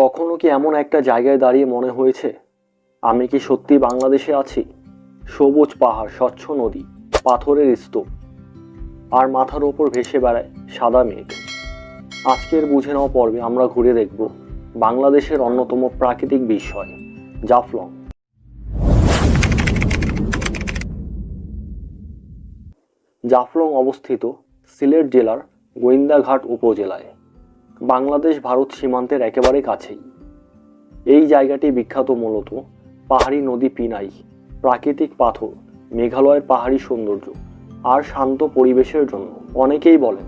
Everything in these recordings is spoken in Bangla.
কখনো কি এমন একটা জায়গায় দাঁড়িয়ে মনে হয়েছে আমি কি সত্যি বাংলাদেশে আছি? সবুজ পাহাড়, স্বচ্ছ নদী, পাথরের স্তূপ, আর মাথার ওপর ভেসে বেড়ায় সাদা মেঘ। আজকের বুঝে নাও পর্বে আমরা ঘুরে দেখব বাংলাদেশের অন্যতম প্রাকৃতিক বিস্ময় জাফলং। জাফলং অবস্থিত সিলেট জেলার গোয়েন্দাঘাট উপজেলায়, বাংলাদেশ ভারত সীমান্তের একেবারে কাছেই। এই জায়গাটি বিখ্যাত মূলত পাহাড়ি নদী পিনাই, প্রাকৃতিক পাথর, মেঘালয়ের পাহাড়ি সৌন্দর্য আর শান্ত পরিবেশের জন্য। অনেকেই বলেন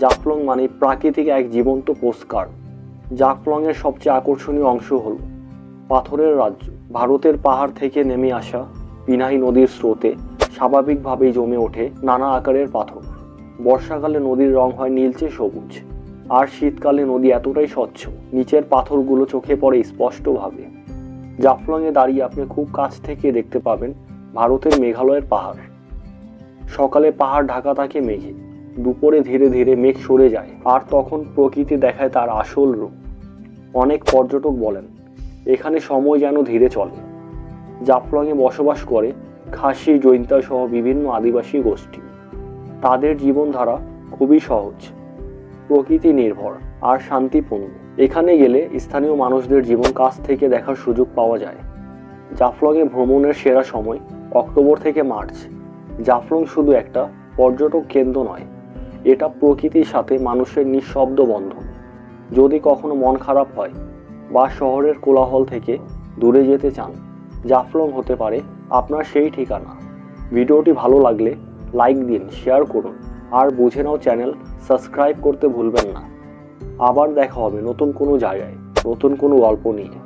জাফলং মানে প্রাকৃতিক এক জীবন্ত পোস্টকার্ড। জাফলংয়ের সবচেয়ে আকর্ষণীয় অংশ হল পাথরের রাজ্য। ভারতের পাহাড় থেকে নেমে আসা পিনাই নদীর স্রোতে স্বাভাবিকভাবেই জমে ওঠে নানা আকারের পাথর। বর্ষাকালে নদীর রং হয় নীলচে সবুজ, আর শীতকালে নদী এতটাই স্বচ্ছ নিচের পাথরগুলো চোখে পড়ে স্পষ্টভাবে। জাফলংয়ে দাঁড়িয়ে আপনি খুব কাছ থেকে দেখতে পাবেন ভারতের মেঘালয়ের পাহাড়। সকালে পাহাড় ঢাকা থাকে মেঘে, দুপুরে ধীরে ধীরে মেঘ সরে যায়, আর তখন প্রকৃতি দেখায় তার আসল রূপ। অনেক পর্যটক বলেন এখানে সময় যেন ধীরে চলে। জাফলংয়ে বসবাস করে খাসি, জৈন্তা সহ বিভিন্ন আদিবাসী গোষ্ঠী। তাদের জীবনধারা খুবই সহজ, প্রকৃতি নির্ভর আর শান্তিপূর্ণ। এখানে গেলে স্থানীয় মানুষদের জীবন কাছ থেকে দেখার সুযোগ পাওয়া যায়। জাফলংয়ে ভ্রমণের সেরা সময় অক্টোবর থেকে মার্চ। জাফলং শুধু একটা পর্যটক কেন্দ্র নয়, এটা প্রকৃতির সাথে মানুষের নিঃশব্দ বন্ধন। যদি কখনো মন খারাপ হয় বা শহরের কোলাহল থেকে দূরে যেতে চান, জাফলং হতে পারে আপনার সেই ঠিকানা। ভিডিওটি ভালো লাগলে লাইক দিন, শেয়ার করুন, আর বুঝে নাও চ্যানেল সাবস্ক্রাইব করতে ভুলবেন না। আবার দেখা হবে নতুন কোনো জায়গায়, নতুন কোনো গল্প নিয়ে।